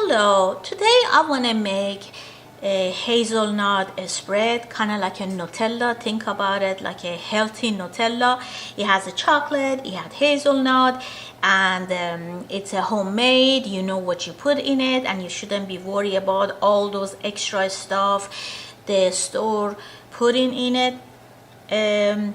Hello, today I want to make a hazelnut spread, kind of like a Nutella. Think about it like a healthy Nutella. It has a chocolate, it has hazelnut, and it's a homemade. You know what you put in it, and you shouldn't be worried about all those extra stuff the store putting in it.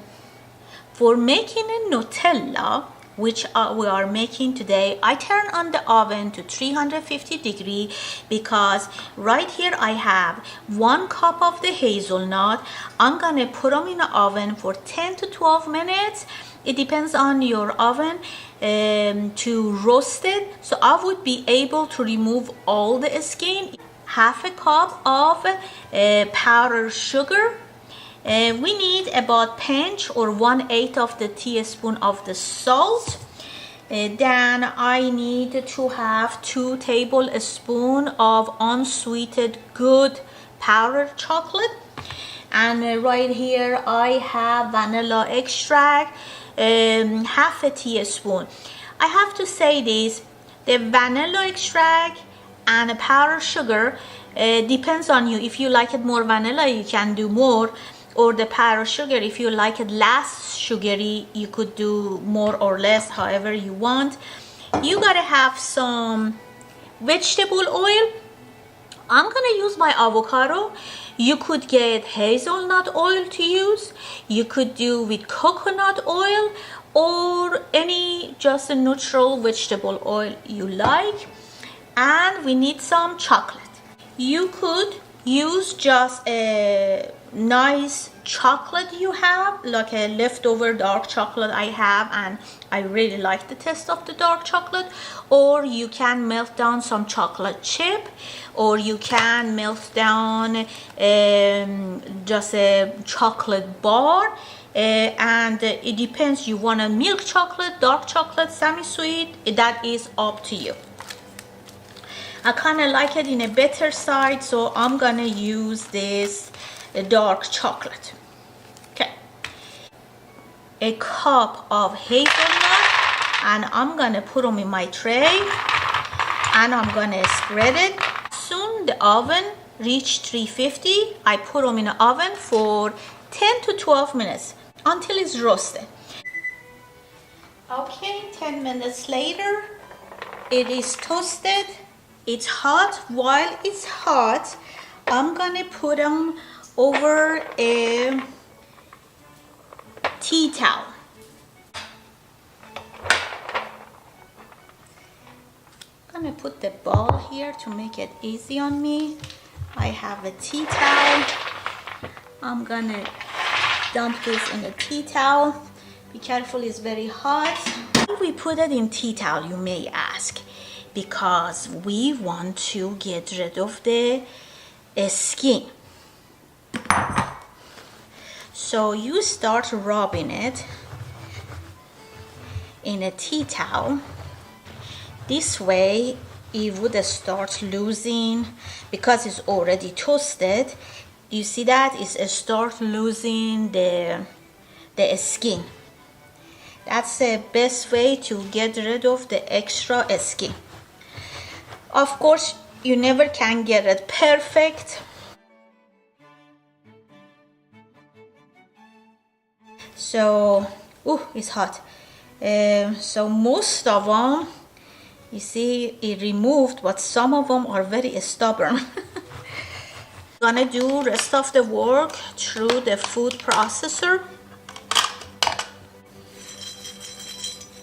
For making a Nutella, which we are making today, I turn on the oven to 350 degree because right here I have 1 cup of the hazelnut. I'm gonna put them in the oven for 10 to 12 minutes. It depends on your oven to roast it. So I would be able to remove all the skin. Half a cup of powdered sugar. We need about pinch or 1/8 of the teaspoon of the salt. Then I need to have 2 tablespoons of unsweetened good powdered chocolate. And right here I have vanilla extract, half a teaspoon. I have to say this, the vanilla extract and powdered sugar depends on you. If you like it more vanilla, you can do more, or the powdered sugar, if you like it less sugary, you could do more or less, however you want. You gotta have some vegetable oil. I'm gonna use my avocado. You could get hazelnut oil to use. You could do with coconut oil or any just a neutral vegetable oil you like. And we need some chocolate. You could use just a nice chocolate you have, like a leftover dark chocolate I have, and I really like the taste of the dark chocolate. Or you can melt down some chocolate chip, or you can melt down just a chocolate bar, and it depends. You want a milk chocolate, dark chocolate, semi-sweet, that is up to you. I kind of like it in a better side, so I'm gonna use this dark chocolate. Okay, a cup of hazelnut, and I'm gonna put them in my tray, and I'm gonna spread it. Soon the oven reach 350. I put them in the oven for 10 to 12 minutes until it's roasted. Okay, 10 minutes later, it is toasted. It's hot. While it's hot, I'm gonna put them over a tea towel. I'm gonna put the ball here to make it easy on me. I have a tea towel. I'm gonna dump this in the tea towel. Be careful, it's very hot. Why we put it in tea towel, you may ask? Because we want to get rid of the skin. So you start rubbing it in a tea towel. This way it would start losing, because it's already toasted. You see that it's start losing the skin. That's the best way to get rid of the extra skin. Of course, you never can get it perfect. So, it's hot. So most of them, you see, it removed, but some of them are very stubborn. I'm gonna do rest of the work through the food processor.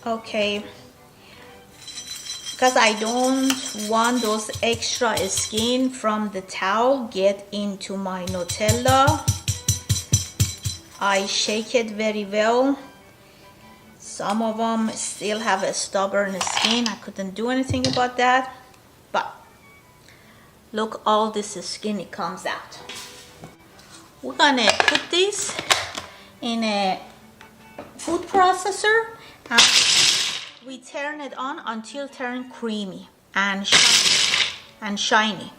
Okay. Because I don't want those extra skin from the towel get into my Nutella. I shake it very well. Some of them still have a stubborn skin. I couldn't do anything about that. But look, all this skin, it comes out. We're gonna put this in a food processor. We turn it on until it turns creamy and shiny.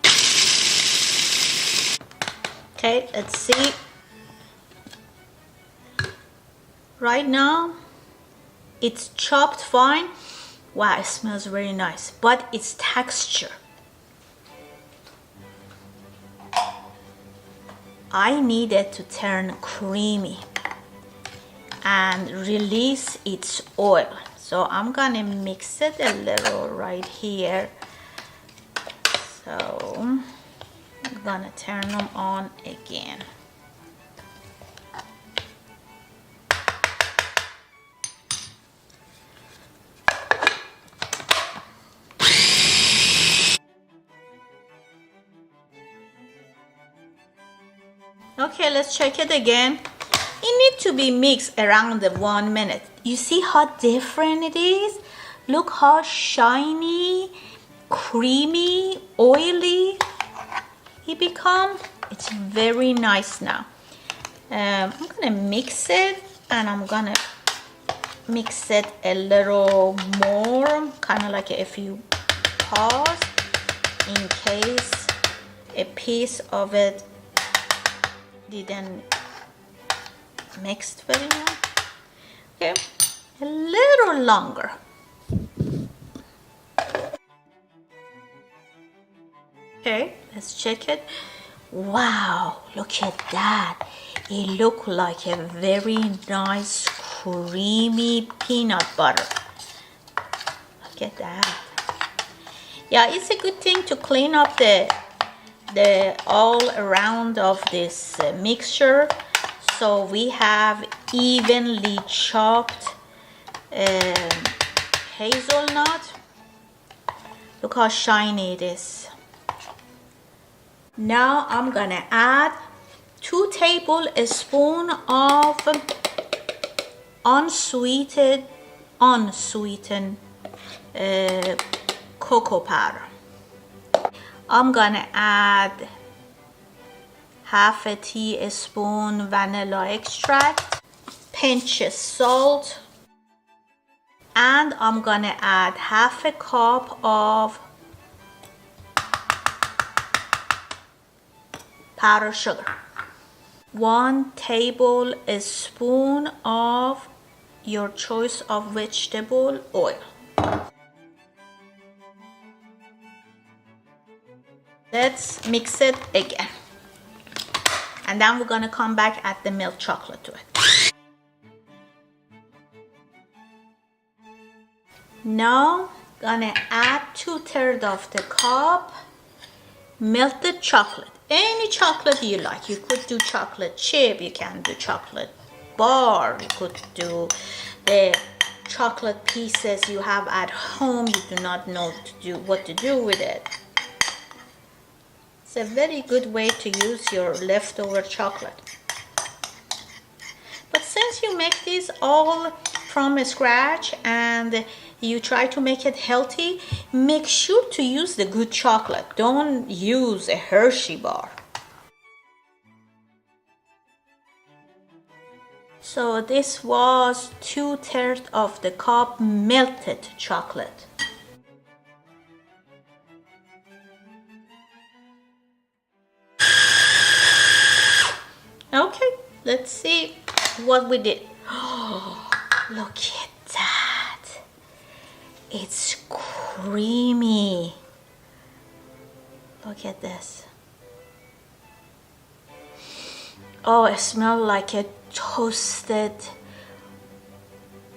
Okay, let's see. Right now, it's chopped fine. Wow, it smells very nice. But its texture, I need it to turn creamy and release its oil. So I'm gonna mix it a little right here. So I'm gonna turn them on again. Okay, let's check it again. It needs to be mixed around the 1 minute. You see how different it is? Look how shiny, creamy, oily it become. It's very nice now. I'm gonna mix it, and I'm gonna mix it a little more, kind of like a few pause in case a piece of it didn't mixed very well. Okay, a little longer. Okay, let's check it. Wow, look at that. It looks like a very nice creamy peanut butter. Look at that. Yeah, it's a good thing to clean up the all around of this mixture, so we have evenly chopped hazelnut. Look how shiny it is. Now I'm gonna add 2 tablespoons of unsweetened cocoa powder. I'm gonna add half a teaspoon vanilla extract, pinch of salt, and I'm gonna add half a cup of powdered sugar, 1 tablespoon of your choice of vegetable oil. Let's mix it again, and then we're gonna come back at the milk chocolate to it. Now gonna add 2/3 of the cup melted chocolate. Any chocolate you like. You could do chocolate chip, you can do chocolate bar, you could do the chocolate pieces you have at home you do not know what to do with it. It's a very good way to use your leftover chocolate. But since you make this all from scratch and you try to make it healthy, make sure to use the good chocolate. Don't use a Hershey bar. So this was 2/3 of the cup melted chocolate. Okay, let's see what we did. Oh, look at that. It's creamy. Look at this. Oh, it smells like a toasted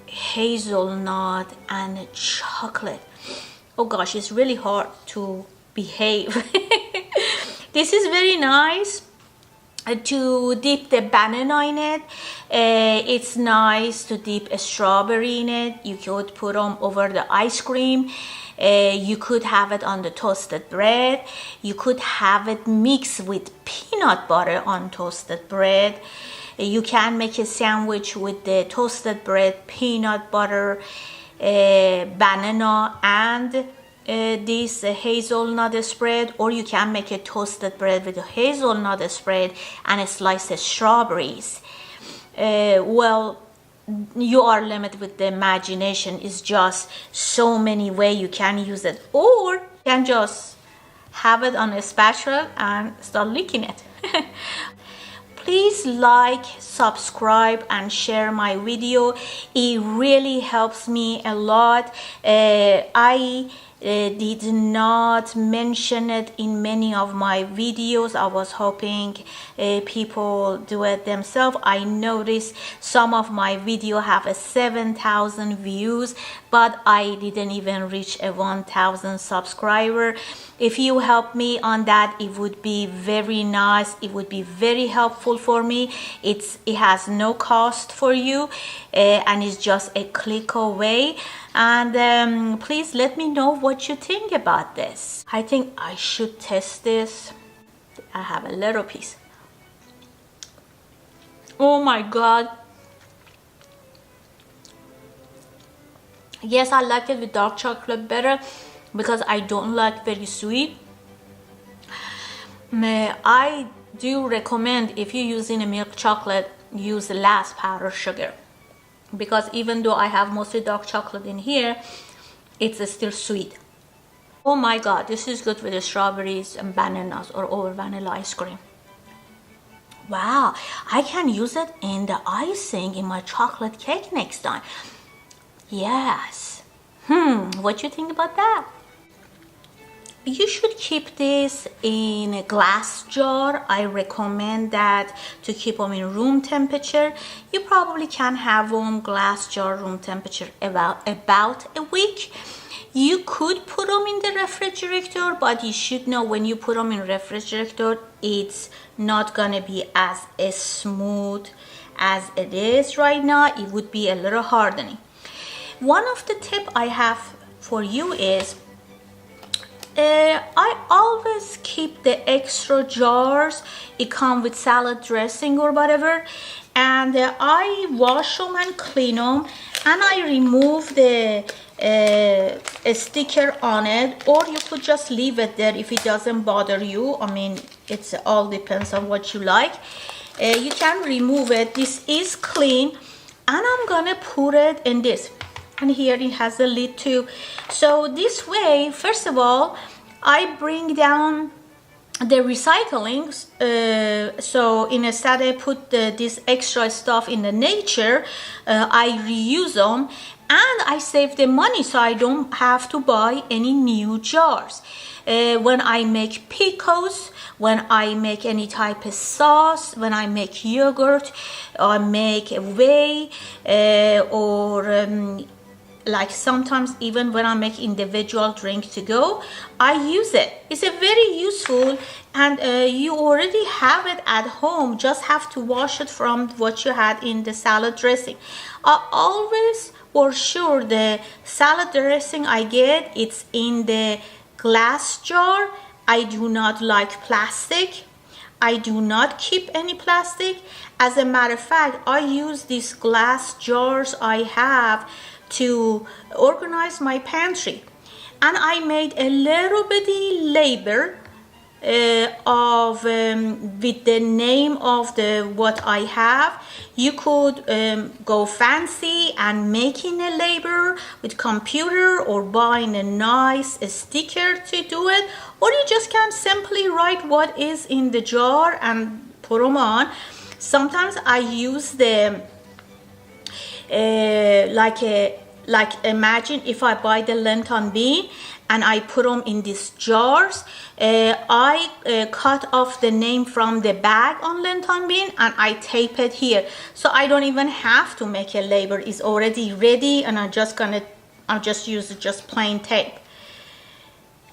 hazelnut and chocolate. Oh gosh, it's really hard to behave. This is very nice to dip the banana in it. It's nice to dip a strawberry in it. You could put them over the ice cream. You could have it on the toasted bread. You could have it mixed with peanut butter on toasted bread. You can make a sandwich with the toasted bread, peanut butter, banana, and this hazelnut spread, or you can make a toasted bread with a hazelnut spread and a slice of strawberries. Well, you are limited with the imagination. It's just so many ways you can use it, or you can just have it on a spatula and start licking it. Please like, subscribe, and share my video. It really helps me a lot. I did not mention it in many of my videos. I was hoping people do it themselves. I noticed some of my video have a 7,000 views, but I didn't even reach a 1,000 subscriber. If you help me on that, it would be very nice. It would be very helpful for me. It has no cost for you, and it's just a click away. And please let me know what you think about this. I think I should test this. I have a little piece. Oh my god. Yes, I like it with dark chocolate better because I don't like very sweet. I do recommend, if you're using a milk chocolate, use less powdered sugar, because even though I have mostly dark chocolate in here, it's still sweet. Oh my god, this is good with the strawberries and bananas or over vanilla ice cream. Wow, I can use it in the icing in my chocolate cake next time. Yes. What you think about that? You should keep this in a glass jar. I recommend that to keep them in room temperature. You probably can have them glass jar room temperature about a week. You could put them in the refrigerator, but you should know when you put them in refrigerator, it's not gonna be as smooth as it is right now. It would be a little hardening. One of the tip I have for you is I always keep the extra jars. It comes with salad dressing or whatever, and I wash them and clean them, and I remove the a sticker on it, or you could just leave it there if it doesn't bother you. I mean, it's all depends on what you like. You can remove it. This is clean, and I'm gonna put it in this. And here it has a lid too. So this way, first of all, I bring down the recycling. So instead I put this extra stuff in the nature, I reuse them, and I save the money, so I don't have to buy any new jars. When I make pickles, when I make any type of sauce, when I make yogurt, or make whey, or like sometimes even when I make individual drink to go, I use it. It's a very useful, and you already have it at home. Just have to wash it from what you had in the salad dressing. I always, for sure, the salad dressing I get, it's in the glass jar. I do not like plastic. I do not keep any plastic. As a matter of fact, I use these glass jars I have to organize my pantry, and I made a little bitty label of with the name of the what I have. You could go fancy and making a label with computer, or buying a nice sticker to do it, or you just can simply write what is in the jar and put them on. Sometimes I use the like imagine if I buy the lentil bean and I put them in these jars. I cut off the name from the bag on lentil bean and I tape it here, so I don't even have to make a label. It's already ready, and I'll just use just plain tape.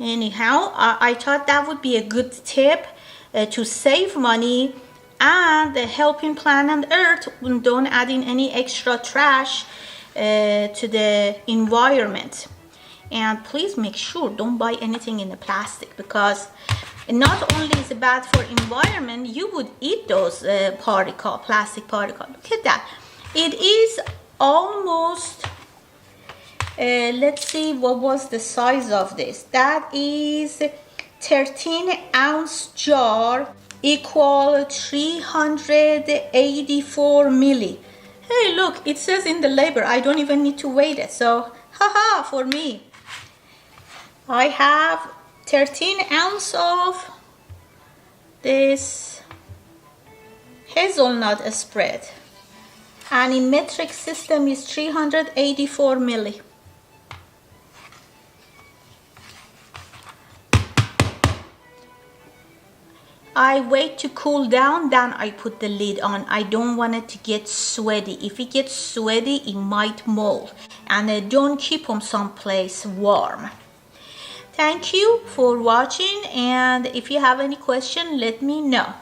Anyhow, I thought that would be a good tip to save money and helping planet Earth. Don't add in any extra trash to the environment. And please make sure don't buy anything in the plastic, because not only is it bad for environment, you would eat those plastic particles. Look at that. It is almost let's see, what was the size of this? That is 13-ounce jar, equal 384 milli. Hey, look, it says in the label. I don't even need to weigh it. So, haha, for me. I have 13 ounces of this hazelnut spread. And in metric system is 384 milli. I wait to cool down, then I put the lid on. I don't want it to get sweaty. If it gets sweaty, it might mold. And don't keep them someplace warm. Thank you for watching, and if you have any question, let me know.